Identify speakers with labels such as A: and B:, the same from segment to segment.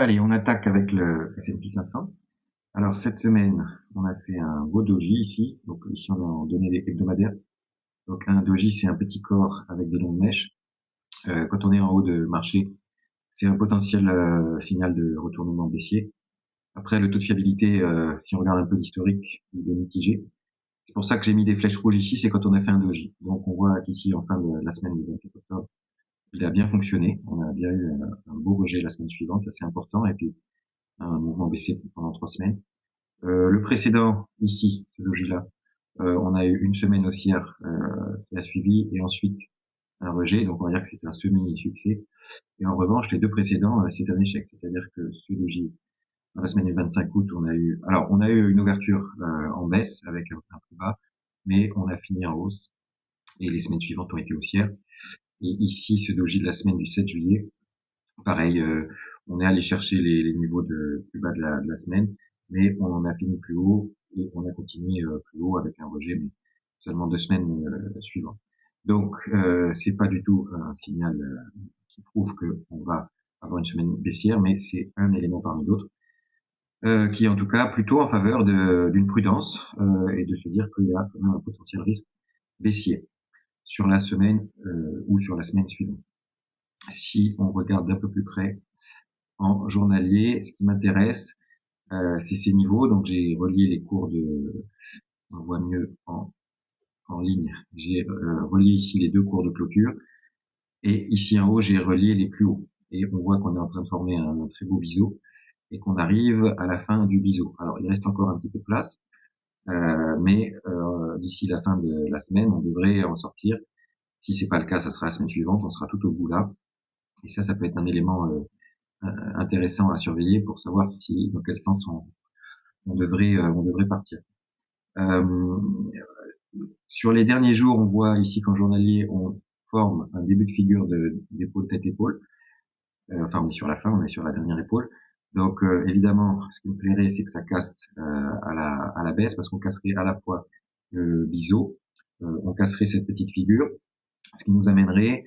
A: Allez, on attaque avec le S&P 500. Alors cette semaine, on a fait un beau doji ici. Donc ici, on a en données hebdomadaires. Donc un doji, c'est un petit corps avec des longues mèches. Quand on est en haut de marché, c'est un potentiel signal de retournement baissier. Après, le taux de fiabilité, si on regarde un peu l'historique, il est mitigé. C'est pour ça que j'ai mis des flèches rouges ici, c'est quand on a fait un doji. Donc on voit qu'ici, en fin de la semaine du 27 octobre, il a bien fonctionné. On a bien eu un beau rejet la semaine suivante, assez important, et puis un mouvement baissier pendant 3 semaines. Le précédent, ici, ce doji-là, on a eu une semaine haussière qui a suivi et ensuite un rejet, donc on va dire que c'est un semi-succès. Et en revanche, les deux précédents, c'est un échec. C'est-à-dire que ce doji, dans la semaine du 25 août, on a eu une ouverture en baisse avec un plus bas, mais on a fini en hausse et les semaines suivantes ont été haussières. Et ici, ce doji de la semaine du 7 juillet, pareil, on est allé chercher les niveaux de plus bas de la semaine, mais on en a fini plus haut et on a continué plus haut avec un rejet, mais seulement 2 semaines suivantes. Donc, c'est pas du tout un signal qui prouve qu'on va avoir une semaine baissière, mais c'est un élément parmi d'autres qui est en tout cas plutôt en faveur d'une prudence et de se dire qu'il y a quand même un potentiel risque baissier sur la semaine ou sur la semaine suivante. Si on regarde d'un peu plus près en journalier, ce qui m'intéresse, c'est ces niveaux. Donc j'ai relié les cours on voit mieux en ligne. J'ai relié ici les deux cours de clôture et ici en haut j'ai relié les plus hauts. Et on voit qu'on est en train de former un très beau biseau et qu'on arrive à la fin du biseau. Alors il reste encore un petit peu de place, mais d'ici la fin de la semaine, on devrait en sortir. Si c'est pas le cas, ça sera la semaine suivante, on sera tout au bout là. Et ça peut être un élément intéressant à surveiller pour savoir dans quel sens on devrait partir. Euh, sur les derniers jours, on voit ici qu'en journalier, on forme un début de figure d'épaule tête-épaule. Enfin, on est sur la fin, on est sur la dernière épaule. Donc, évidemment, ce qui me plairait, c'est que ça casse à la baisse, parce qu'on casserait à la fois le biseau, on casserait cette petite figure, ce qui nous amènerait,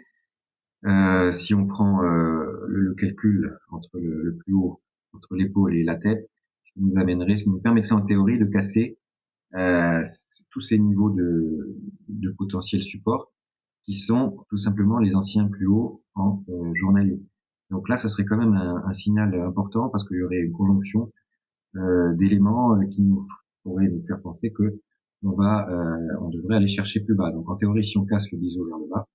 A: si on prend le calcul entre le plus haut, entre l'épaule et la tête, ce qui nous permettrait en théorie de casser euh, tous ces niveaux de potentiel support qui sont tout simplement les anciens plus hauts en journalier. Donc là, ça serait quand même un signal important parce qu'il y aurait une conjonction d'éléments qui nous pourraient nous faire penser que on devrait aller chercher plus bas. Donc en théorie, si on casse le biseau vers le bas,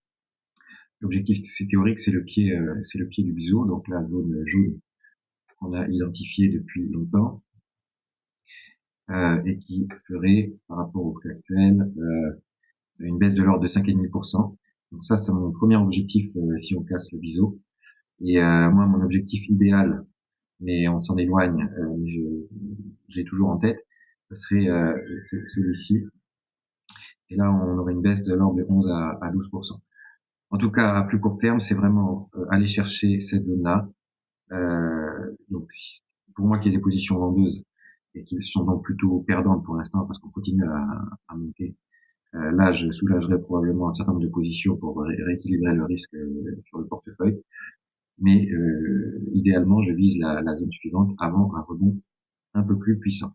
A: l'objectif c'est théorique, c'est le pied du biseau, donc la zone jaune qu'on a identifiée depuis longtemps et qui ferait par rapport au prix actuel une baisse de l'ordre de 5,5%. Donc ça, c'est mon premier objectif si on casse le biseau. Et moi, mon objectif idéal, mais on s'en éloigne, mais je l'ai toujours en tête, ce serait celui-ci. Et là, on aurait une baisse de l'ordre de 11 à 12%. En tout cas, à plus court terme, c'est vraiment aller chercher cette zone-là. Donc, pour moi, qui est des positions vendeuses et qui sont donc plutôt perdantes pour l'instant parce qu'on continue à monter. Là, je soulagerais probablement un certain nombre de positions pour rééquilibrer le risque sur le portefeuille. Mais idéalement, je vise la zone suivante avant un rebond un peu plus puissant.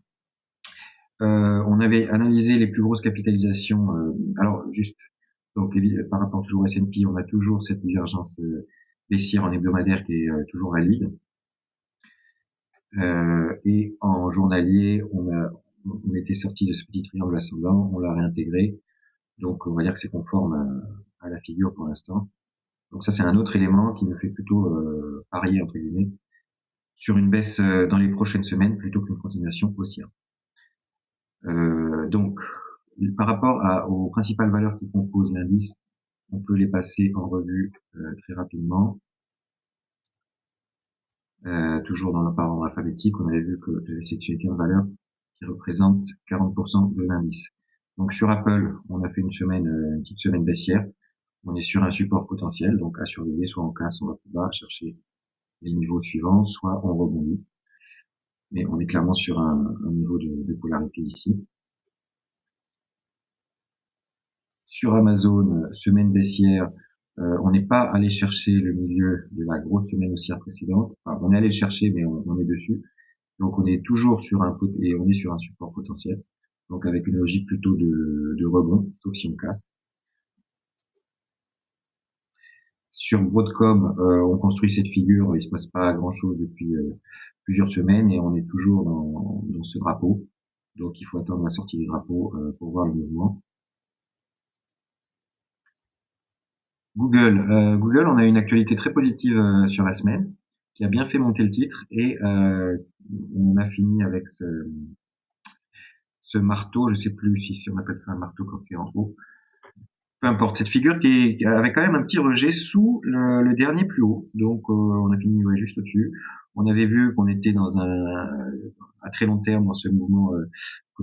A: On avait analysé les plus grosses capitalisations. Alors, juste, donc par rapport toujours au S&P, on a toujours cette divergence baissière en hebdomadaire qui est toujours valide. Et en journalier, on était sorti de ce petit triangle ascendant, on l'a réintégré. Donc, on va dire que c'est conforme à la figure pour l'instant. Donc ça, c'est un autre élément qui me fait plutôt parier, entre guillemets, sur une baisse dans les prochaines semaines plutôt qu'une continuation haussière. Donc, par rapport aux principales valeurs qui composent l'indice, on peut les passer en revue très rapidement. Toujours par ordre alphabétique, on avait vu que j'avais sélectionné 15 valeurs qui représentent 40% de l'indice. Donc sur Apple, on a fait une petite semaine baissière. On est sur un support potentiel, donc à surveiller, soit on casse, on va plus bas, chercher les niveaux suivants, soit on rebondit. Mais on est clairement sur un niveau de polarité ici. Sur Amazon, semaine baissière, On n'est pas allé chercher le milieu de la grosse semaine haussière précédente. Enfin, on est allé le chercher, mais on est dessus. Donc on est toujours sur et on est sur un support potentiel. Donc avec une logique plutôt de rebond, sauf si on casse. Sur Broadcom, on construit cette figure, il se passe pas grand chose depuis plusieurs semaines et on est toujours dans ce drapeau. Donc il faut attendre la sortie du drapeau pour voir le mouvement. Google, on a une actualité très positive sur la semaine, qui a bien fait monter le titre et on a fini avec ce marteau, je sais plus si on appelle ça un marteau quand c'est en haut. Peu importe, cette figure qui avait quand même un petit rejet sous le dernier plus haut. Donc on a fini juste au-dessus. On avait vu qu'on était à très long terme dans ce mouvement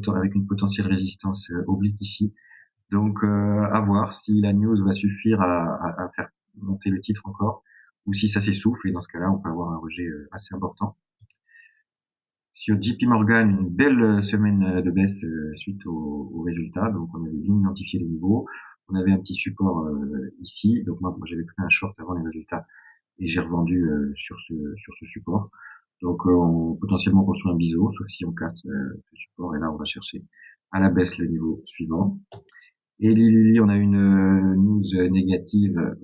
A: avec une potentielle résistance oblique ici. Donc à voir si la news va suffire à faire monter le titre encore ou si ça s'essouffle et dans ce cas-là on peut avoir un rejet assez important. Sur JP Morgan, une belle semaine de baisse suite aux résultats. Donc on avait bien identifié les niveaux. On avait un petit support ici. Donc moi j'avais pris un short avant les résultats et j'ai revendu sur ce support. Donc on potentiellement construit un biseau, sauf si on casse ce support et là on va chercher à la baisse le niveau suivant. Et Lili, on a une news négative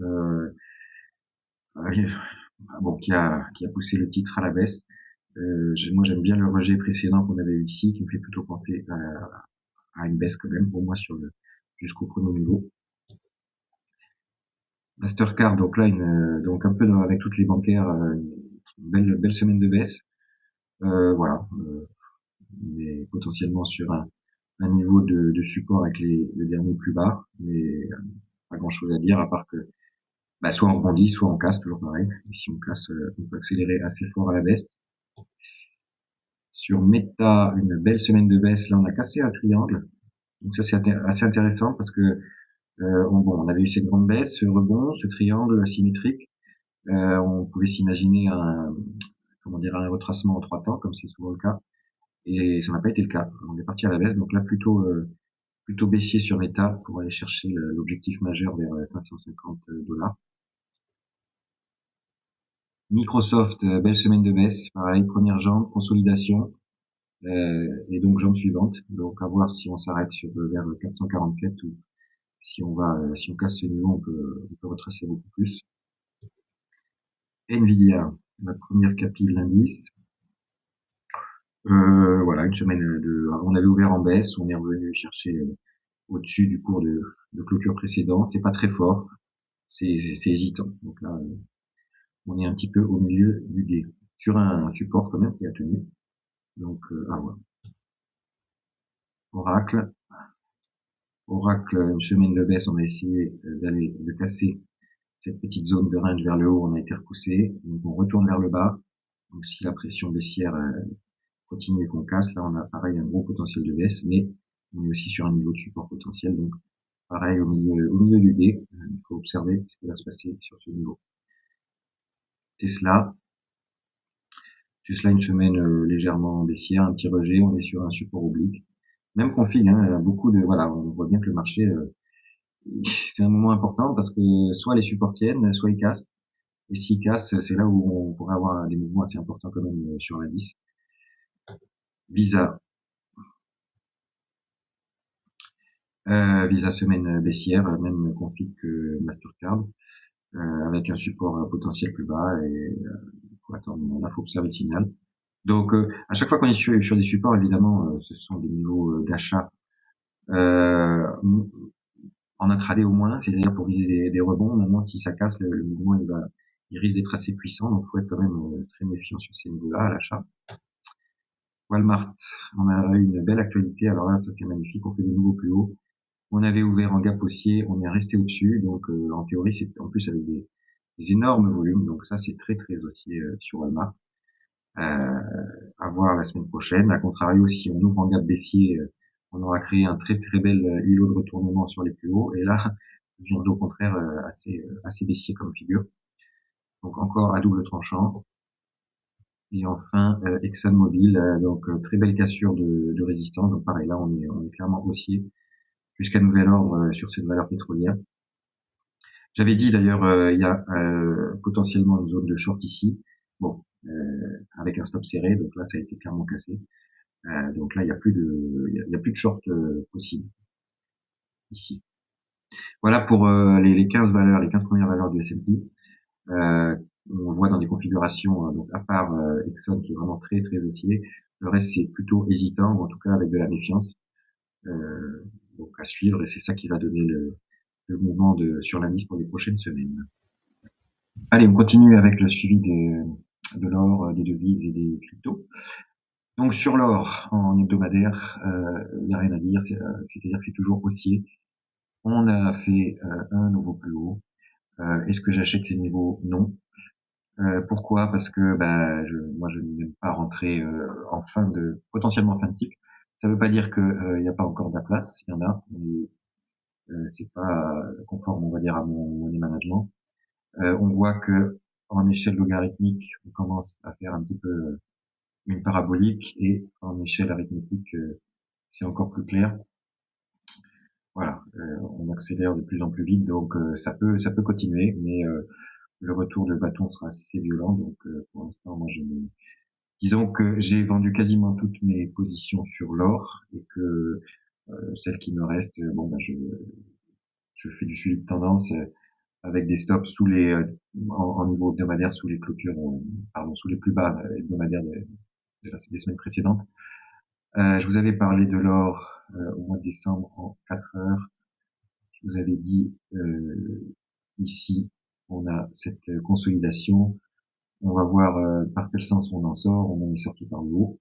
A: bon, qui a poussé le titre à la baisse. Moi, j'aime bien le rejet précédent qu'on avait eu ici, qui me fait plutôt penser à une baisse quand même pour moi jusqu'au premier niveau. Mastercard, donc là, donc un peu avec toutes les bancaires, une belle semaine de baisse. Voilà, mais potentiellement sur un niveau de support avec le dernier plus bas, mais pas grand chose à dire à part que soit on rebondit, soit on casse, toujours pareil. Et si on casse, on peut accélérer assez fort à la baisse. Sur Meta, une belle semaine de baisse. Là, on a cassé un triangle. Donc ça, c'est assez intéressant parce que on avait eu cette grande baisse, ce rebond, ce triangle symétrique. On pouvait s'imaginer un retracement en 3 temps, comme c'est souvent le cas. Et ça n'a pas été le cas. On est parti à la baisse. Donc là, plutôt baissier sur Meta pour aller chercher l'objectif majeur vers 550 $. Microsoft, belle semaine de baisse, pareil, première jambe, consolidation, et donc jambe suivante. Donc à voir si on s'arrête vers 447 ou si on casse ce niveau, on peut retracer beaucoup plus. Nvidia, la première capille de l'indice. Voilà, une semaine on avait ouvert en baisse, on est revenu chercher au-dessus du cours de clôture précédent. C'est pas très fort, c'est hésitant. Donc là, on est un petit peu au milieu du guet, sur un support quand même qui a tenu. Donc à voir. Oracle, une semaine de baisse, on a essayé de casser cette petite zone de range vers le haut, on a été repoussé, donc on retourne vers le bas. Donc si la pression baissière continue et qu'on casse, là on a pareil un gros potentiel de baisse, mais on est aussi sur un niveau de support potentiel, donc pareil au milieu du guet, il faut observer ce qui va se passer sur ce niveau. Tesla, une semaine légèrement baissière, un petit rejet, on est sur un support oblique. Même config, voilà, on voit bien que le marché c'est un moment important parce que soit les supports tiennent, soit ils cassent. Et s'ils cassent, c'est là où on pourrait avoir des mouvements assez importants quand même sur l'indice. Visa. Visa semaine baissière, même config que Mastercard, avec un support potentiel plus bas et faut attendre. Là, faut observer le signal. Donc, à chaque fois qu'on est sur des supports, évidemment, ce sont des niveaux d'achat en intraday au moins, c'est-à-dire pour viser des rebonds. Maintenant, si ça casse, le mouvement il risque d'être assez puissant, donc faut être quand même très méfiant sur ces niveaux-là à l'achat. Walmart, on a eu une belle actualité. Alors là, ça c'est magnifique. On fait des nouveaux plus hauts. On avait ouvert en gap haussier, on est resté au-dessus. Donc en théorie, c'est en plus avec des énormes volumes. Donc ça, c'est très très haussier sur Walmart. À voir la semaine prochaine. A contrario, si on ouvre en gap baissier, on aura créé un très très bel îlot de retournement sur les plus hauts. Et là, ça devient au contraire assez baissier comme figure. Donc encore à double tranchant. Et enfin, ExxonMobil, donc très belle cassure de résistance. Donc pareil, là on est clairement haussier jusqu'à nouvel ordre sur cette valeur pétrolière. J'avais dit d'ailleurs, il y a potentiellement une zone de short ici. Bon, avec un stop serré, donc là ça a été clairement cassé. Donc là il y a plus de, il y a plus de short possible ici. Voilà pour les 15 valeurs, les 15 premières valeurs du S&P. Euh, on voit dans des configurations, donc à part Exxon qui est vraiment très très haussier, le reste c'est plutôt hésitant, ou en tout cas avec de la méfiance. Euh, donc à suivre, et c'est ça qui va donner le mouvement sur l'indice pour les prochaines semaines. Allez, on continue avec le suivi de l'or, des devises et des cryptos. Donc sur l'or en hebdomadaire, il n'y a rien à dire, c'est-à-dire que c'est toujours haussier. On a fait un nouveau plus haut. Est-ce que j'achète ces niveaux? Non. Pourquoi? Parce que moi je n'aime pas rentrer en potentiellement fin de cycle. Ça ne veut pas dire qu'il n'y a pas encore de la place, il y en a, mais c'est pas conforme, on va dire, à mon money management. On voit que en échelle logarithmique, on commence à faire un petit peu une parabolique, et en échelle arithmétique, c'est encore plus clair. Voilà, on accélère de plus en plus vite, donc ça peut continuer, mais le retour de bâton sera assez violent, donc pour l'instant, moi, disons que j'ai vendu quasiment toutes mes positions sur l'or, et que celles qui me restent, je fais du suivi de tendance avec des stops sous en niveau hebdomadaire, sous les clôtures, pardon, sous les plus bas hebdomadaires des semaines précédentes. Je vous avais parlé de l'or au mois de décembre en 4 heures. Je vous avais dit ici, on a cette consolidation. On va voir par quel sens on en sort. On en est sorti par le haut.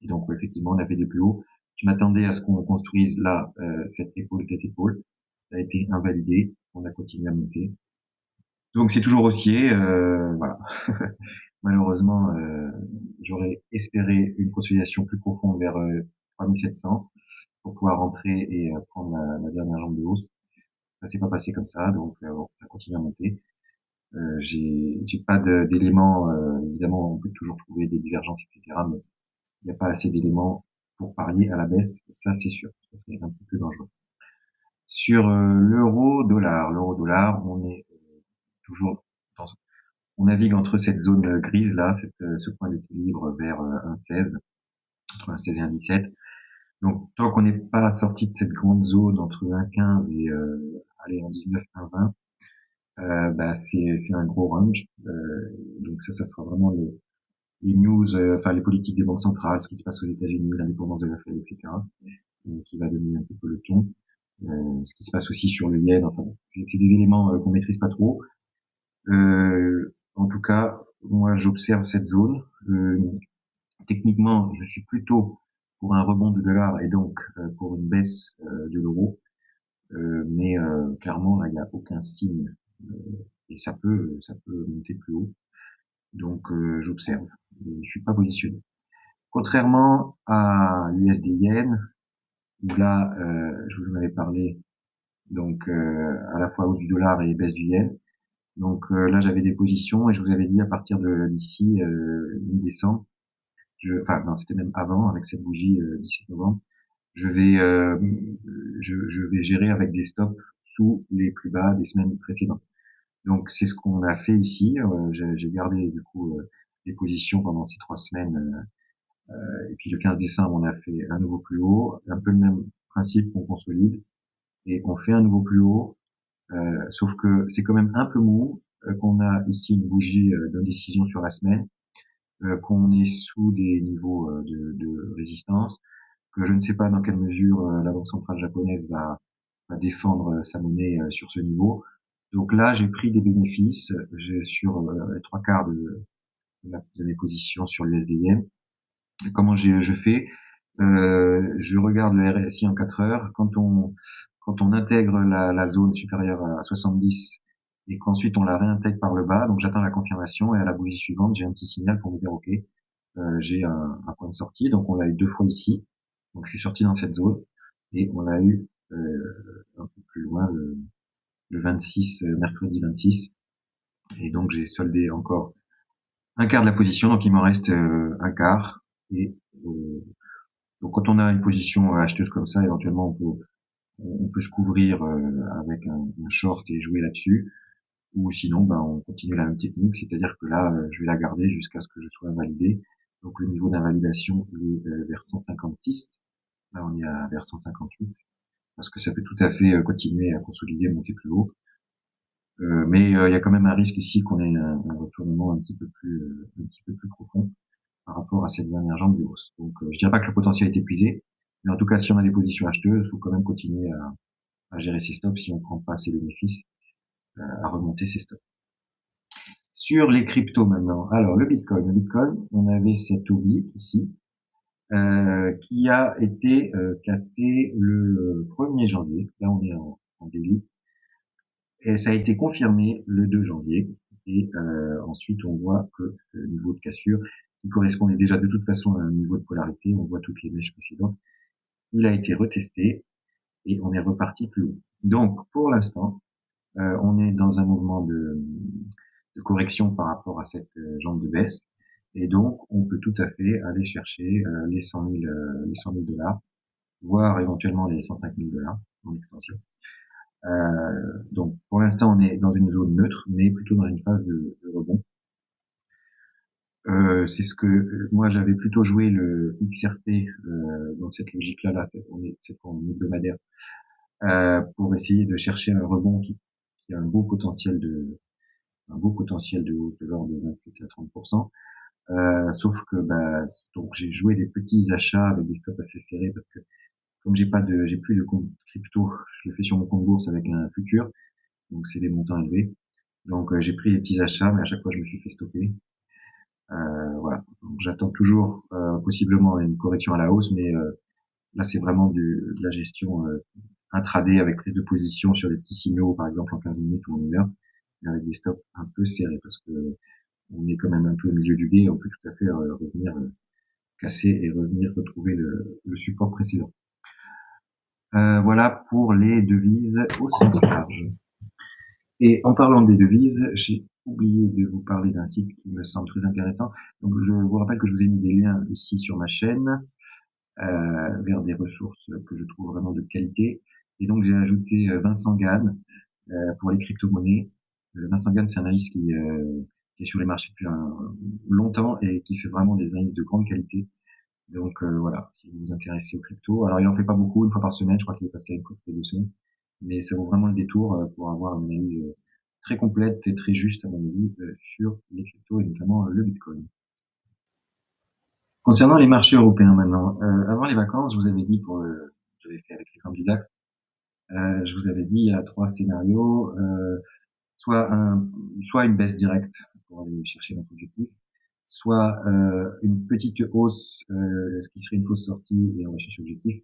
A: Et donc, effectivement, on a fait des plus hauts. Je m'attendais à ce qu'on construise là cette épaule, tête épaule. Ça a été invalidé. On a continué à monter. Donc, c'est toujours haussier. Voilà. Malheureusement, j'aurais espéré une consolidation plus profonde vers 3700 pour pouvoir rentrer et prendre la dernière jambe de hausse. Ça s'est pas passé comme ça, donc bon, ça continue à monter. J'ai pas d'éléments, évidemment, on peut toujours trouver des divergences, etc., mais il n'y a pas assez d'éléments pour parier à la baisse, ça c'est sûr, ça serait un petit peu dangereux. Sur l'euro-dollar, on est toujours on navigue entre cette zone grise là, ce point d'équilibre vers 1,16, entre 1,16 et 1,17. Donc tant qu'on n'est pas sorti de cette grande zone entre 1,15 et allez 1,19, 1,20, c'est un gros range. Donc ça sera vraiment les news, enfin les politiques des banques centrales, ce qui se passe aux États-Unis, l'indépendance de la Fed, etc., qui va donner un petit peu le ton. Ce qui se passe aussi sur le yen, enfin c'est des éléments qu'on maîtrise pas trop. En tout cas, moi j'observe cette zone. Techniquement, je suis plutôt pour un rebond du dollar, et donc pour une baisse de l'euro. Mais clairement, là, il n'y a aucun signe, et ça peut monter plus haut. Donc, j'observe. Je suis pas positionné. Contrairement à l'USD Yen, où là, je vous en avais parlé, donc à la fois hausse du dollar et baisse du yen. Donc là, j'avais des positions, et je vous avais dit à partir de d'ici mi-décembre, enfin non, c'était même avant, avec cette bougie 17 novembre, je vais je vais gérer avec des stops sous les plus bas des semaines précédentes. Donc c'est ce qu'on a fait ici. J'ai gardé du coup des positions pendant ces 3 semaines. Et puis le 15 décembre, on a fait un nouveau plus haut, un peu le même principe qu'on consolide, et on fait un nouveau plus haut. Sauf que c'est quand même un peu mou, qu'on a ici une bougie d'indécision sur la semaine, qu'on est sous des niveaux de résistance, que je ne sais pas dans quelle mesure la Banque centrale japonaise va défendre sa monnaie sur ce niveau. Donc là, j'ai pris des bénéfices. J'ai sur les 3 quarts de mes positions sur l'USD-Yen. Comment je fais? Je regarde le RSI en 4 heures. Quand on intègre la zone supérieure à 70, et qu'ensuite on la réintègre par le bas, donc j'attends la confirmation, et à la bougie suivante, j'ai un petit signal pour me dire OK, j'ai un point de sortie. Donc on l'a eu 2 fois ici. Donc je suis sorti dans cette zone, et on l'a eu un peu plus loin le 26, mercredi 26. Et donc j'ai soldé encore un quart de la position, donc il me reste un quart. Et donc quand on a une position acheteuse comme ça, éventuellement on peut se couvrir avec un short et jouer là-dessus. Ou sinon, on continue la même technique, c'est-à-dire que là, je vais la garder jusqu'à ce que je sois validé. Donc le niveau d'invalidation il est vers 156. Là, on est vers 158, parce que ça peut tout à fait continuer à consolider, monter plus haut. Mais il y a quand même un risque ici qu'on ait un retournement un petit peu plus profond par rapport à cette dernière jambe de hausse. Donc, je dirais pas que le potentiel est épuisé, mais en tout cas, si on a des positions acheteuses, il faut quand même continuer à gérer ses stops si on prend pas ses bénéfices, à remonter ses stops. Sur les cryptos maintenant. Alors, le Bitcoin, on avait cet oblique ici, qui a été cassé le 1er janvier. Là, on est en daily. Et ça a été confirmé le 2 janvier. Et ensuite, on voit que le niveau de cassure, qui correspondait déjà de toute façon à un niveau de polarité, on voit toutes les mèches précédentes, il a été retesté et on est reparti plus haut. Donc, pour l'instant, on est dans un mouvement de correction par rapport à cette jambe de baisse. Et donc, on peut tout à fait aller chercher les 100 000 $, voire éventuellement les 105 000 $ en extension. Donc, pour l'instant, on est dans une zone neutre, mais plutôt dans une phase de rebond. C'est ce que moi j'avais plutôt joué le XRP dans cette logique-là. C'est pour un hebdomadaire, pour essayer de chercher un rebond qui a un beau potentiel de hausse de l'ordre de 28 à 30%. Sauf que donc j'ai joué des petits achats avec des stops assez serrés parce que comme j'ai plus de compte crypto, je le fais sur mon compte bourse avec un futur, donc c'est des montants élevés. Donc j'ai pris des petits achats, mais à chaque fois je me suis fait stopper. Voilà. Donc j'attends toujours possiblement une correction à la hausse, mais là c'est vraiment de la gestion intraday avec prise de position sur des petits signaux, par exemple en 15 minutes ou en 1 heure, mais avec des stops un peu serrés parce que on est quand même un peu au milieu du gué, on peut tout à fait revenir casser et revenir retrouver le support précédent. Voilà pour les devises au sens large. Et en parlant des devises, j'ai oublié de vous parler d'un site qui me semble très intéressant. Donc je vous rappelle que je vous ai mis des liens ici sur ma chaîne vers des ressources que je trouve vraiment de qualité. Et donc j'ai ajouté Vincent Gann pour les crypto-monnaies. Vincent Gann, c'est un analyste qui est sur les marchés depuis longtemps et qui fait vraiment des analyses de grande qualité. Donc voilà, si vous vous intéressez aux crypto. Alors il en fait pas beaucoup, une fois par semaine, je crois qu'il est passé à une fois toutes les 2 semaines. Mais ça vaut vraiment le détour pour avoir une analyse très complète et très juste, à mon avis, sur les cryptos et notamment le Bitcoin. Concernant les marchés européens maintenant, avant les vacances, je vous avais dit j'avais fait avec les grands du DAX, je vous avais dit il y a 3 scénarios, soit une baisse directe pour aller chercher notre objectif, soit une petite hausse, ce qui serait une fausse sortie et on va chercher l'objectif,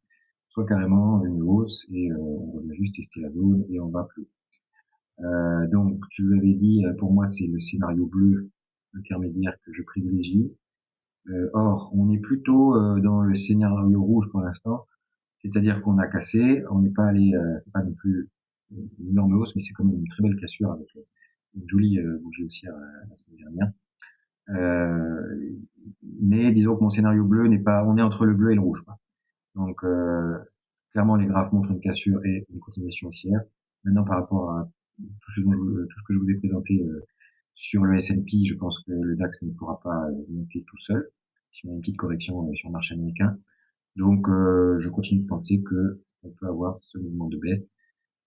A: soit carrément une hausse et on va juste tester la zone et on va plus haut. Donc, je vous avais dit, pour moi, c'est le scénario bleu intermédiaire que je privilégie. Or, on est plutôt dans le scénario rouge pour l'instant, c'est-à-dire qu'on a cassé, on n'est pas allé, c'est pas non plus une énorme hausse, mais c'est quand même une très belle cassure avec une jolie bougie haussière la semaine dernière. Mais disons que mon scénario bleu n'est pas, on est entre le bleu et le rouge, quoi. Donc, clairement, les graphes montrent une cassure et une continuation haussière. Maintenant, par rapport à tout ce que je vous ai présenté sur le S&P, je pense que le DAX ne pourra pas monter tout seul si on a une petite correction sur le marché américain. Donc, je continue de penser que on peut avoir ce mouvement de baisse.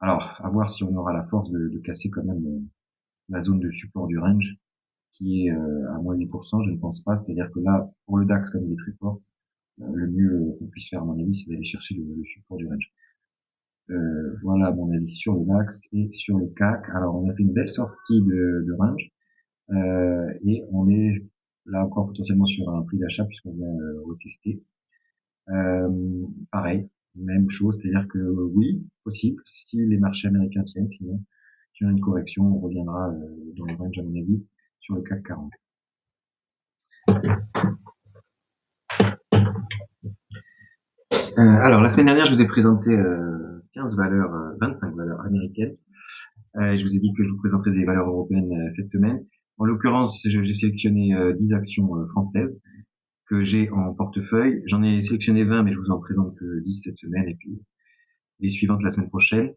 A: Alors, à voir si on aura la force de casser quand même la zone de support du range qui est à moins 8%, je ne pense pas. C'est-à-dire que là, pour le DAX, comme il est très fort, le mieux qu'on puisse faire, à mon avis, c'est d'aller chercher le support du range. Voilà mon avis sur le DAX et sur le CAC. Alors, on a fait une belle sortie de range et on est là encore potentiellement sur un prix d'achat puisqu'on vient retester. Pareil, même chose, c'est-à-dire que oui, possible, si les marchés américains tiennent, sinon, si on a une correction, on reviendra dans le range, à mon avis, sur le CAC 40. Alors, la semaine dernière, je vous ai présenté 25 valeurs américaines. Je vous ai dit que je vous présenterai des valeurs européennes cette semaine. En l'occurrence, j'ai sélectionné 10 actions françaises que j'ai en portefeuille. J'en ai sélectionné 20, mais je vous en présente que 10 cette semaine. Et puis, les suivantes la semaine prochaine.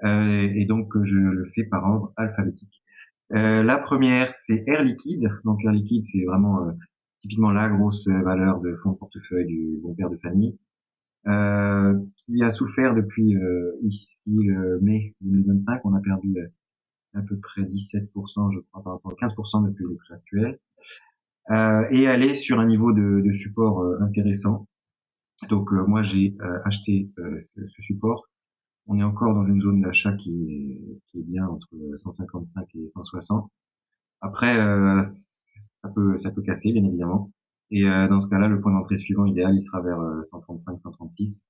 A: Et donc je le fais par ordre alphabétique. La première, c'est Air Liquide. Donc Air Liquide, c'est vraiment typiquement la grosse valeur de fonds de portefeuille du bon père de famille, qui a souffert depuis ici le mai 2025. On a perdu à peu près 17%, je crois, par rapport à 15% depuis le prix actuel. Et elle est sur un niveau de support intéressant. Donc moi j'ai acheté ce support. On est encore dans une zone d'achat qui est bien entre 155 et 160. Après, ça peut casser, bien évidemment. Et dans ce cas-là, le point d'entrée suivant idéal, il sera vers 135, 136,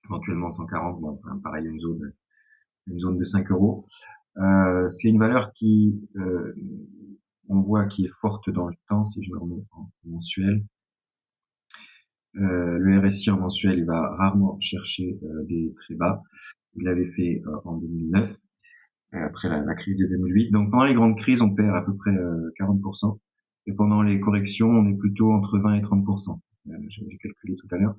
A: éventuellement 140. Bon, enfin, pareil, une zone de 5 euros. C'est une valeur qui, on voit, qui est forte dans le temps. Si je le remets en mensuel, le RSI en mensuel, il va rarement chercher des très bas. Il l'avait fait en 2009. Après la crise de 2008. Donc pendant les grandes crises, on perd à peu près 40%. Et pendant les corrections, on est plutôt entre 20 et 30%. J'ai calculé tout à l'heure.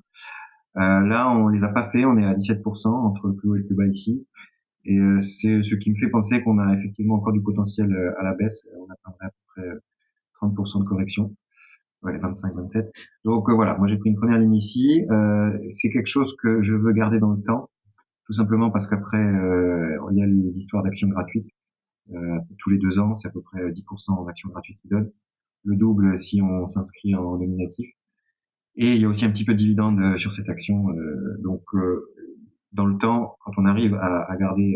A: Là, on les a pas fait, on est à 17% entre le plus haut et le plus bas ici. Et c'est ce qui me fait penser qu'on a effectivement encore du potentiel à la baisse. On atteindrait à peu près 30% de correction. Ouais, 25, 27. Donc voilà, moi j'ai pris une première ligne ici. C'est quelque chose que je veux garder dans le temps, tout simplement parce qu'après, il y a les histoires d'actions gratuites. Tous les 2 ans, c'est à peu près 10% d'actions gratuites qui donnent. Le double si on s'inscrit en nominatif. Et il y a aussi un petit peu de dividende sur cette action. Donc, dans le temps, quand on arrive à garder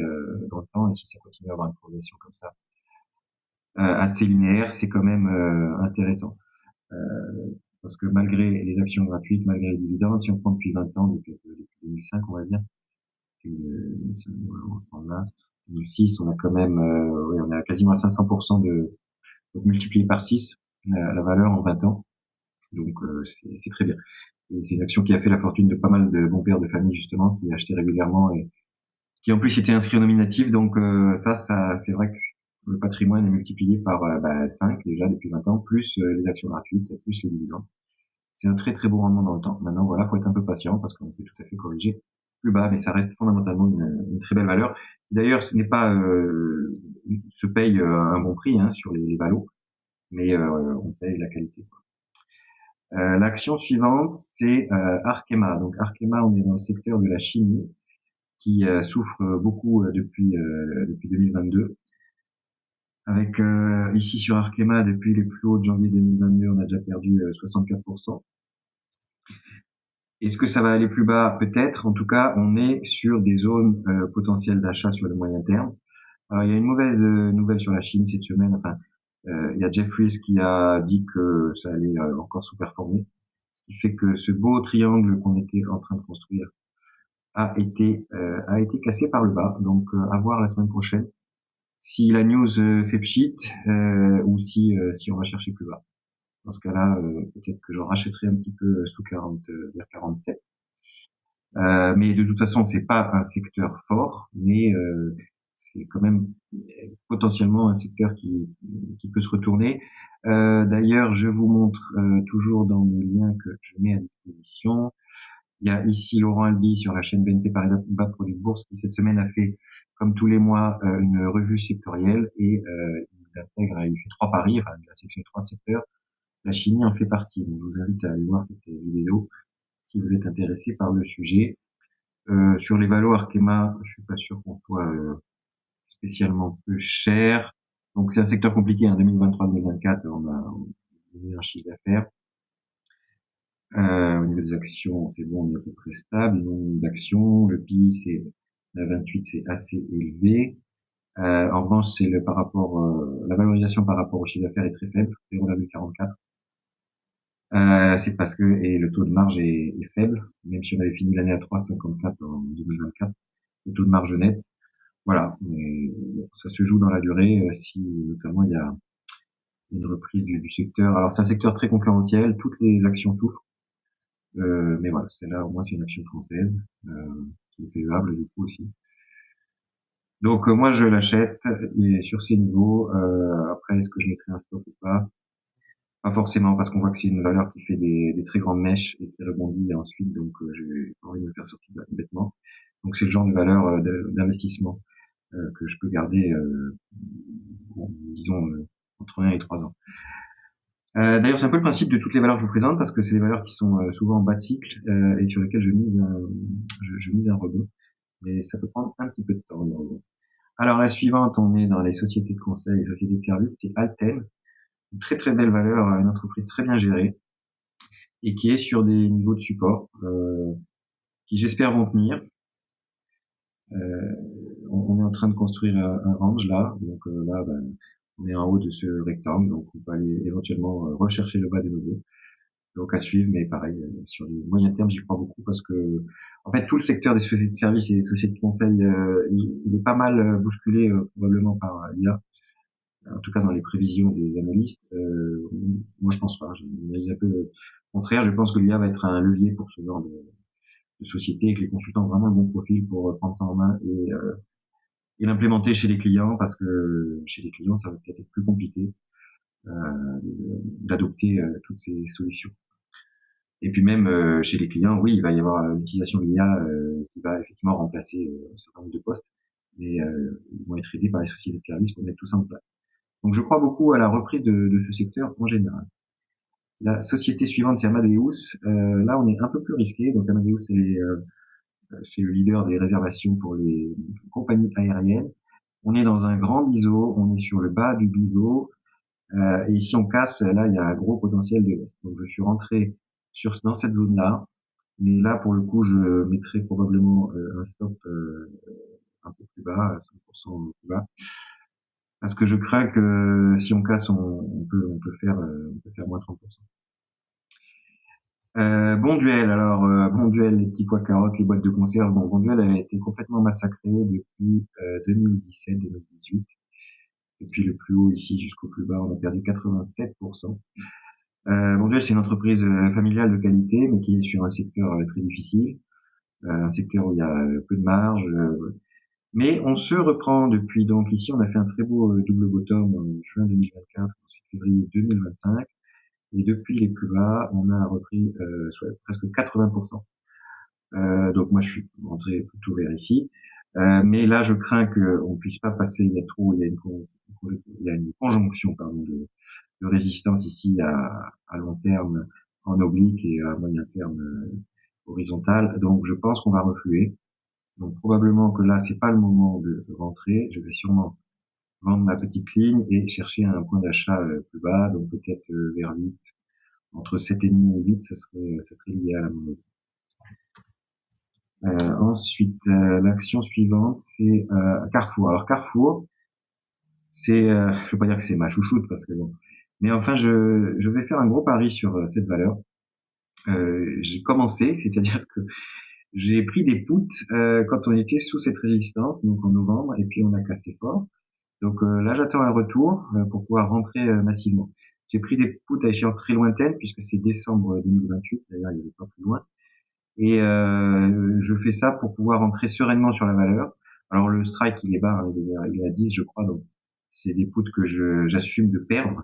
A: dans le temps, et si ça continue à avoir une progression comme ça, assez linéaire, c'est quand même intéressant. Euh, parce que malgré les actions gratuites, malgré les dividendes, si on prend depuis 20 ans, depuis 2005, on va dire, on va prendre là, 2006, on a quand même, oui, on est à quasiment à 500% donc multiplié par 6 la valeur en 20 ans. Donc c'est très bien. Et c'est une action qui a fait la fortune de pas mal de bons pères de famille justement, qui achetaient régulièrement et qui en plus étaient inscrits en nominatif. Donc ça c'est vrai que le patrimoine est multiplié par 5 déjà depuis 20 ans, plus les actions gratuites, plus les dividendes. C'est un très très beau rendement dans le temps. Maintenant voilà, faut être un peu patient parce qu'on peut tout à fait corriger plus bas, mais ça reste fondamentalement une très belle valeur. D'ailleurs, ce n'est pas se paye un bon prix hein, sur les valos, mais on paye la qualité. L'action suivante, c'est Arkema. Donc Arkema, on est dans le secteur de la chimie qui souffre beaucoup depuis 2022. Avec ici sur Arkema, depuis les plus hauts de janvier 2022, on a déjà perdu 64%. Est-ce que ça va aller plus bas? Peut-être. En tout cas, on est sur des zones potentielles d'achat sur le moyen terme. Alors, il y a une mauvaise nouvelle sur la Chine cette semaine. Enfin, il y a Jeffries qui a dit que ça allait encore sous-performer, ce qui fait que ce beau triangle qu'on était en train de construire a été cassé par le bas. Donc, à voir la semaine prochaine si la news fait pchit ou si on va chercher plus bas. Dans ce cas-là, peut-être que j'en rachèterai un petit peu sous 40 vers 47. Mais de toute façon, c'est pas un secteur fort, mais c'est quand même potentiellement un secteur qui peut se retourner. D'ailleurs, je vous montre toujours dans mes liens que je mets à disposition. Il y a ici Laurent Albi sur la chaîne BNP Paribas Produits de Bourse qui cette semaine a fait, comme tous les mois, une revue sectorielle et il fait 3 paris, enfin il a sélectionné 3 secteurs. La chimie en fait partie. Donc, je vous invite à aller voir cette vidéo si vous êtes intéressé par le sujet. Sur les valos Arkema, je suis pas sûr qu'on soit spécialement peu cher. Donc c'est un secteur compliqué. En 2023-2024, on a eu un chiffre d'affaires. Au niveau des actions, c'est bon, on est à peu près stable. Au niveau d'actions, le PI, c'est la 28, c'est assez élevé. En revanche, c'est le par rapport, la valorisation par rapport au chiffre d'affaires est très faible, 0,44. C'est parce que et le taux de marge est faible, même si on avait fini l'année à 3,54 en 2024, le taux de marge net. Voilà, mais ça se joue dans la durée si notamment il y a une reprise du secteur. Alors c'est un secteur très concurrentiel, toutes les actions souffrent, mais voilà, c'est là au moins c'est une action française qui est faisable du coup aussi. Donc moi je l'achète et sur ces niveaux. Après est-ce que je mettrai un stop ou pas? Pas forcément parce qu'on voit que c'est une valeur qui fait des très grandes mèches et qui rebondit ensuite, donc je n'ai pas envie de me faire sortir bêtement. Donc c'est le genre de valeur d'investissement que je peux garder, bon, disons, entre 1 et 3 ans. D'ailleurs, c'est un peu le principe de toutes les valeurs que je vous présente, parce que c'est des valeurs qui sont souvent en bas de cycle et sur lesquelles je mise un rebond. Mais ça peut prendre un petit peu de temps, le rebond. Alors la suivante, on est dans les sociétés de conseil, les sociétés de services, c'est Alten, une très très belle valeur, une entreprise très bien gérée et qui est sur des niveaux de support qui j'espère vont tenir. On est en train de construire un range là, donc là on est en haut de ce rectangle, donc on peut aller éventuellement rechercher le bas de nouveau. Donc à suivre, mais pareil, sur les moyens termes, j'y crois beaucoup parce que en fait tout le secteur des sociétés de services et des sociétés de conseil, il est pas mal bousculé probablement par l'IA, en tout cas dans les prévisions des analystes. Moi je pense pas, j'ai un peu le contraire, je pense que l'IA va être un levier pour ce genre de société et que les consultants ont vraiment le bon profil pour prendre ça en main et l'implémenter chez les clients, parce que chez les clients ça va peut-être être plus compliqué euh, d'adopter toutes ces solutions. Et puis même chez les clients, oui, il va y avoir l'utilisation de l'IA qui va effectivement remplacer un certain nombre de postes, mais ils vont être aidés par les sociétés de services pour mettre tout ça en place. Donc je crois beaucoup à la reprise de ce secteur en général. La société suivante, c'est Amadeus. Là, on est un peu plus risqué. Donc Amadeus, c'est le leader des réservations pour les compagnies aériennes. On est dans un grand biseau, on est sur le bas du biseau, et si on casse, là, il y a un gros potentiel de baisse. Donc je suis rentré dans cette zone-là. Mais là, pour le coup, je mettrai probablement un stop un peu plus bas, à 5% plus bas, parce que je crains que si on casse, on peut faire moins 30%. Bonduelle, alors Bonduelle, les petits pois carottes, les boîtes de conserve. Bon, Bonduelle, elle a été complètement massacrée depuis 2017-2018. Depuis le plus haut ici jusqu'au plus bas, on a perdu 87%. Bonduelle, c'est une entreprise familiale de qualité, mais qui est sur un secteur très difficile. Un secteur où il y a peu de marge, mais on se reprend depuis. Donc ici, on a fait un très beau double bottom en juin 2024, ensuite février 2025, et depuis les plus bas, on a repris soit presque 80%. Donc moi, je suis rentré plutôt vers ici, mais là, je crains qu'on puisse pas passer. Il y a une conjonction pardon, de résistance ici à long terme en oblique et à moyen terme horizontal. Donc je pense qu'on va refluer. Donc probablement que là, c'est pas le moment de rentrer. Je vais sûrement vendre ma petite ligne et chercher un point d'achat plus bas, donc peut-être vers 8, entre 7,5 et 8, ça serait l'idéal à mon avis. Ensuite, l'action suivante, c'est Carrefour. Alors Carrefour, je veux pas dire que c'est ma chouchoute parce que bon, mais enfin, je vais faire un gros pari sur cette valeur. J'ai commencé, c'est-à-dire que j'ai pris des puts quand on était sous cette résistance, donc en novembre, et puis on a cassé fort. Donc là, j'attends un retour pour pouvoir rentrer massivement. J'ai pris des puts à échéance très lointaine, puisque c'est décembre 2028, d'ailleurs il n'y avait pas plus loin. Et je fais ça pour pouvoir rentrer sereinement sur la valeur. Alors le strike, il est bas, hein, il est à 10, je crois, donc c'est des puts que j'assume de perdre.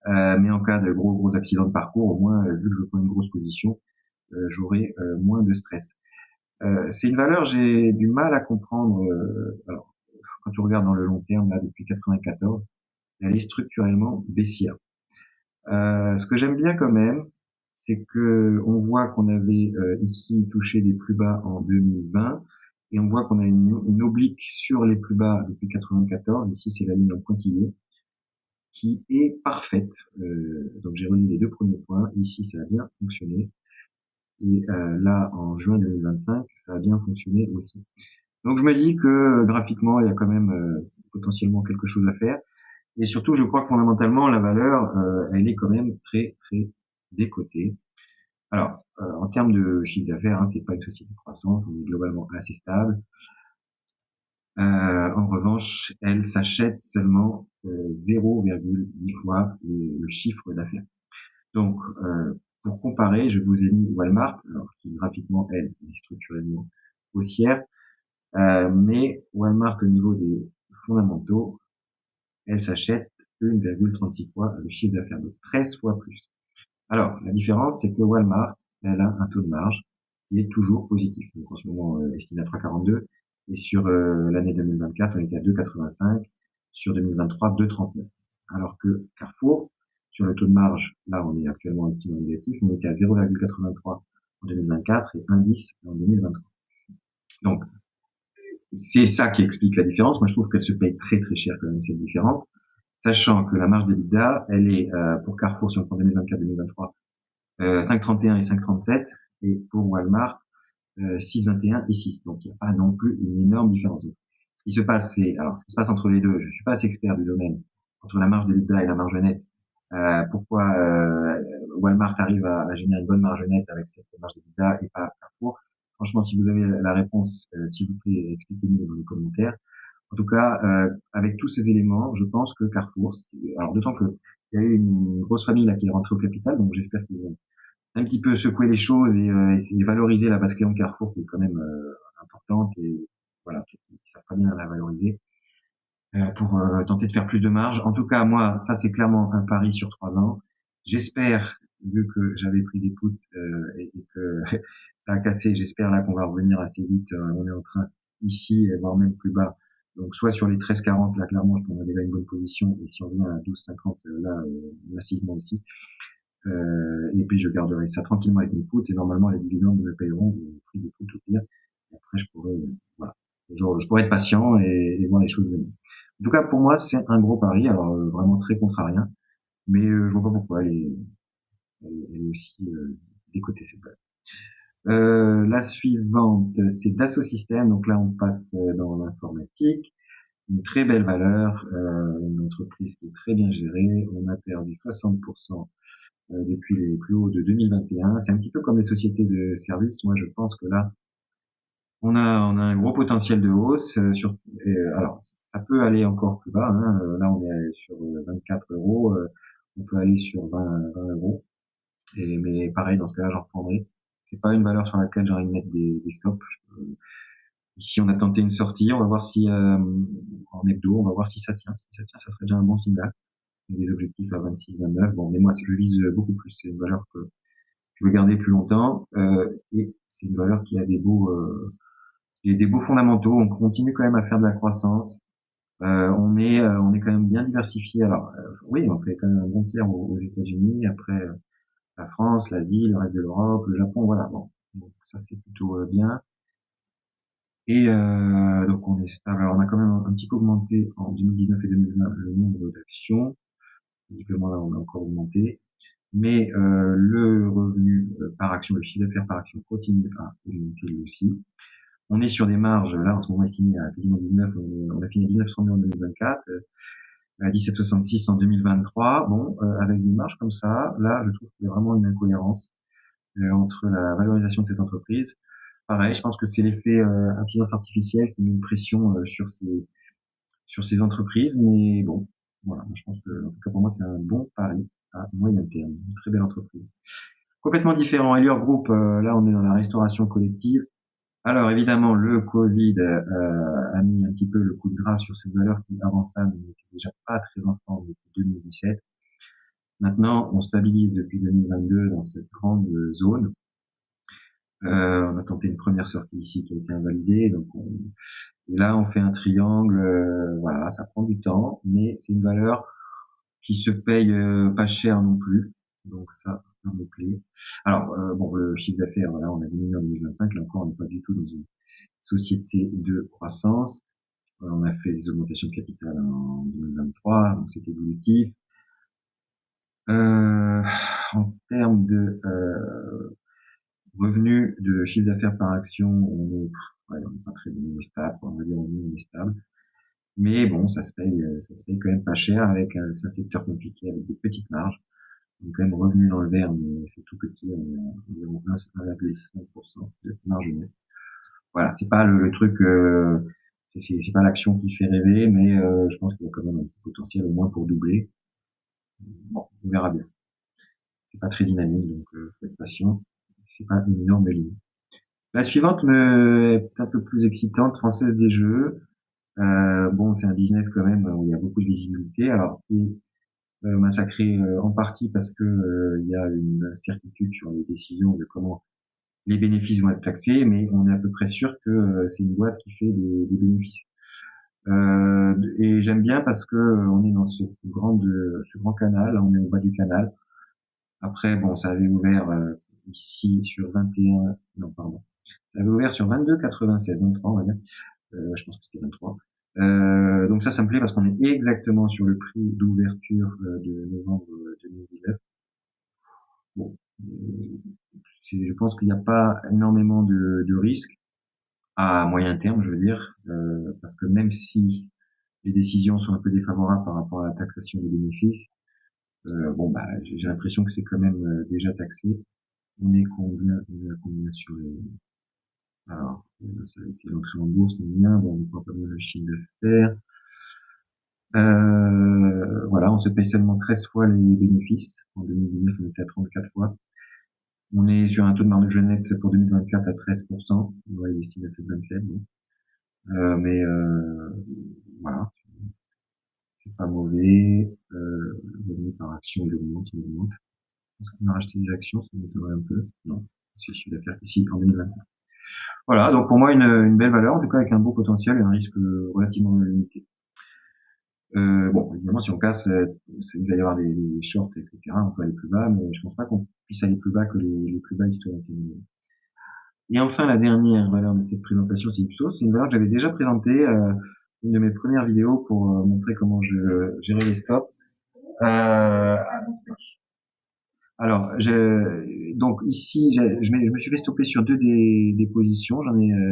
A: Mais en cas de gros accidents de parcours, au moins, vu que je prends une grosse position, j'aurai moins de stress. C'est une valeur, j'ai du mal à comprendre. Alors, quand tu regardes dans le long terme, là, depuis 94, elle est structurellement baissière. Ce que j'aime bien quand même, c'est que on voit qu'on avait ici touché les plus bas en 2020 et on voit qu'on a une oblique sur les plus bas depuis 94. Ici, c'est la ligne en pointillé qui est parfaite. Donc j'ai relié les deux premiers points. Ici, ça a bien fonctionné. Et là, en juin 2025, ça a bien fonctionné aussi. Donc je me dis que graphiquement, il y a quand même potentiellement quelque chose à faire. Et surtout, je crois que fondamentalement, la valeur, elle est quand même très, très décotée. Alors, en termes de chiffre d'affaires, hein, c'est pas une société de croissance, on est globalement assez stable. En revanche, elle s'achète seulement 0,10 fois le chiffre d'affaires. Donc, pour comparer, je vous ai mis Walmart, alors qui graphiquement, elle, est structurellement haussière, mais Walmart au niveau des fondamentaux, elle s'achète 1,36 fois le chiffre d'affaires, de 13 fois plus. Alors, la différence, c'est que Walmart, elle a un taux de marge qui est toujours positif. Donc en ce moment estimé à 3,42 et sur l'année 2024 on était à 2,85, sur 2023 2,39. Alors que Carrefour, sur le taux de marge, là on est actuellement estimé négatif, on était à 0,83 en 2024 et 1,10 en 2023. Donc c'est ça qui explique la différence. Moi je trouve qu'elle se paye très très cher quand même cette différence, sachant que la marge d'EBITDA, elle est pour Carrefour, si on prend 2024-2023, 5,31 et 5,37, et pour Walmart 6,21 et 6. Donc il n'y a pas non plus une énorme différence. Ce qui se passe, ce qui se passe entre les deux, je suis pas assez expert du domaine, entre la marge d'EBITDA et la marge nette. Pourquoi Walmart arrive à générer une bonne marge nette avec cette marge d'EBITDA et pas Carrefour? Franchement, si vous avez la réponse, s'il vous plaît, expliquez-nous dans les commentaires. En tout cas, avec tous ces éléments, je pense que Carrefour, alors d'autant que il y a eu une grosse famille là qui est rentrée au capital, donc j'espère qu'ils vont un petit peu secouer les choses et essayer de valoriser la base client Carrefour qui est quand même importante et voilà, qui savent très bien la valoriser pour tenter de faire plus de marge. En tout cas, moi, ça c'est clairement un pari sur 3 ans. J'espère, vu que j'avais pris des puts et que ça a cassé, j'espère là qu'on va revenir assez vite. On est en train ici, voire même plus bas. Donc soit sur les 13,40, là clairement je prendrai déjà une bonne position, et si on revient à 12,50, là massivement aussi. Et puis je garderai ça tranquillement avec mes puts et normalement les dividendes me payeront le prix des puts au pire. Et après je pourrais voilà, je pourrais être patient et voir les choses venir. En tout cas pour moi c'est un gros pari, alors vraiment très contrariant, mais je vois pas pourquoi elle est aussi décotée cette balle. La suivante c'est Dassault Systèmes, donc là on passe dans l'informatique, une très belle valeur, une entreprise qui est très bien gérée, on a perdu 60% depuis les plus hauts de 2021. C'est un petit peu comme les sociétés de services. Moi, je pense que là, on a un gros potentiel de hausse. Alors, ça peut aller encore plus bas. Hein. Là, on est sur 24 euros. On peut aller sur 20 euros. Mais pareil, dans ce cas-là, j'en reprendrai. C'est pas une valeur sur laquelle j'ai envie de mettre des stops. Ici, on a tenté une sortie. On va voir si en hebdo, on va voir si ça tient. Si ça tient, ça serait déjà un bon signal. Des objectifs à 26, 29. Bon, mais moi, je vise beaucoup plus. C'est une valeur que je veux garder plus longtemps et c'est une valeur qui a des beaux fondamentaux. On continue quand même à faire de la croissance. On est quand même bien diversifié. Alors oui, on fait quand même un bon tiers aux États-Unis, après la France, l'Asie, le reste de l'Europe, le Japon, voilà. Bon, donc ça c'est plutôt bien. Et donc on est stable. Alors on a quand même un petit peu augmenté en 2019 et 2020 le nombre d'actions. Visiblement là on a encore augmenté. Mais le revenu par action, le chiffre d'affaires par action continue à augmenter lui aussi. On est sur des marges, là en ce moment estimées à quasiment 19, on a fini à 1900 millions en 2024, à 17,66 en 2023. Bon, avec des marges comme ça, là je trouve qu'il y a vraiment une incohérence entre la valorisation de cette entreprise. Pareil, je pense que c'est l'effet intelligence artificielle qui met une pression sur ces entreprises, mais bon, voilà, je pense que en tout cas pour moi c'est un bon pari à moyen terme, une très belle entreprise. Complètement différent. Elior Group, là on est dans la restauration collective. Alors évidemment, le Covid a mis un petit peu le coup de grâce sur cette valeur qui avant ça n'était déjà pas très en forme depuis 2017. Maintenant, on stabilise depuis 2022 dans cette grande zone. On a tenté une première sortie ici qui a été invalidée. Et là, on fait un triangle. Voilà, ça prend du temps, mais c'est une valeur qui se paye pas cher non plus. Donc ça me plaît. Alors bon, le chiffre d'affaires, voilà, on a diminué en 2025. Là encore, on n'est pas du tout dans une société de croissance. On a fait des augmentations de capital en 2023, donc c'était évolutif. En termes de revenus de chiffre d'affaires par action, on est pas très bien, on est stable, on va dire on est stable. Mais bon, ça se paye quand même pas cher avec un secteur compliqué, avec des petites marges. On est quand même revenu dans le vert, mais c'est tout petit, on est à environ 1,5% de marge nette. Voilà, c'est pas le truc, c'est pas l'action qui fait rêver, mais je pense qu'il y a quand même un petit potentiel au moins pour doubler. Bon, on verra bien. C'est pas très dynamique, donc faut être patient. C'est pas une énorme ligne. La suivante est un peu plus excitante, Française des Jeux. Bon, c'est un business quand même où il y a beaucoup de visibilité, alors qui est massacré en partie parce que il y a une incertitude sur les décisions de comment les bénéfices vont être taxés, mais on est à peu près sûr que c'est une boîte qui fait des bénéfices. Et j'aime bien parce que on est dans ce grand canal, on est au bas du canal. Après, bon, ça avait ouvert ici sur 21, non pardon, ça avait ouvert sur 22,87, 23 on va dire. Je pense que c'était 23. Donc ça me plaît parce qu'on est exactement sur le prix d'ouverture de novembre 2019. Bon, je pense qu'il n'y a pas énormément de risques à moyen terme, je veux dire, parce que même si les décisions sont un peu défavorables par rapport à la taxation des bénéfices, bon bah j'ai l'impression que c'est quand même déjà taxé. On est combien sur les... Alors, ça a été l'entrée en bourse, mais bien, bon, on voit pas bien le chiffre d'affaires. Voilà, on se paye seulement 13 fois les bénéfices. En 2019, on était à 34 fois. On est sur un taux de marge nette pour 2024 à 13%. On va estimer à 7,27. Bon. Mais voilà, c'est pas mauvais. Le revenu par action, il augmente, il augmente. Est-ce qu'on a racheté des actions? Ça m'étonnerait un peu. Non, c'est le chiffre d'affaires ici en 2024. Voilà, donc pour moi une belle valeur, en tout cas avec un beau potentiel et un risque relativement limité. Bon, évidemment, si on casse, il va y avoir des shorts, etc. On peut aller plus bas, mais je pense pas qu'on puisse aller plus bas que les plus bas historiques. Et enfin, la dernière valeur de cette présentation, c'est Ipsos. C'est une valeur que j'avais déjà présentée, une de mes premières vidéos pour montrer comment je gérais les stops. Euh, alors, donc ici, je me suis fait stopper sur deux des positions.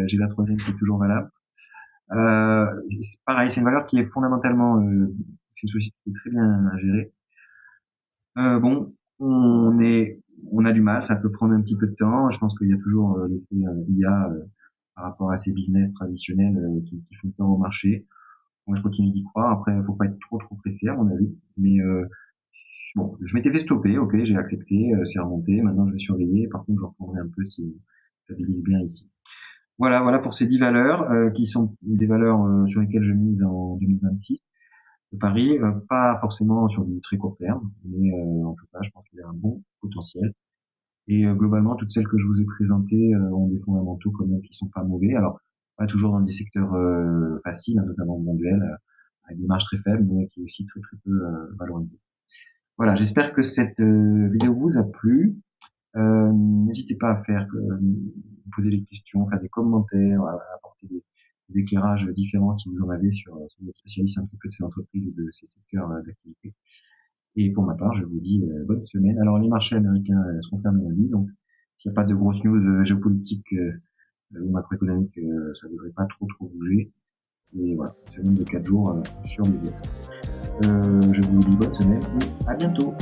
A: J'ai la troisième qui est toujours valable. C'est pareil, c'est une valeur qui est fondamentalement, c'est une société qui est très bien gérée. Bon, on a du mal, ça peut prendre un petit peu de temps. Je pense qu'il y a toujours l'effet IA par rapport à ces business traditionnels qui font peur au marché. Moi, je continue d'y croire. Après, il faut pas être trop pressé à mon avis. Mais bon, je m'étais fait stopper, ok, j'ai accepté, c'est remonté. Maintenant, je vais surveiller. Par contre, je reprendrai un peu si ça stabilise bien ici. Voilà pour ces 10 valeurs qui sont des valeurs sur lesquelles je mise en 2026. Paris, pas forcément sur du très court terme, mais en tout cas, je pense qu'il y a un bon potentiel. Et globalement, toutes celles que je vous ai présentées ont des fondamentaux quand même qui sont pas mauvais. Alors, pas toujours dans des secteurs faciles, hein, notamment le duel, avec des marges très faibles, mais qui est aussi très peu valorisé. Voilà, j'espère que cette vidéo vous a plu. N'hésitez pas à poser des questions, faire des commentaires, à apporter des éclairages différents si vous en avez sur les spécialistes un petit peu de ces entreprises ou de ces secteurs d'activité. Et pour ma part, je vous dis bonne semaine. Alors les marchés américains seront fermés lundi, donc s'il n'y a pas de grosses news géopolitiques ou macroéconomiques, ça ne devrait pas trop bouger. Et voilà, semaine de 4 jours sur les US. Je vous dis bonne semaine et à bientôt.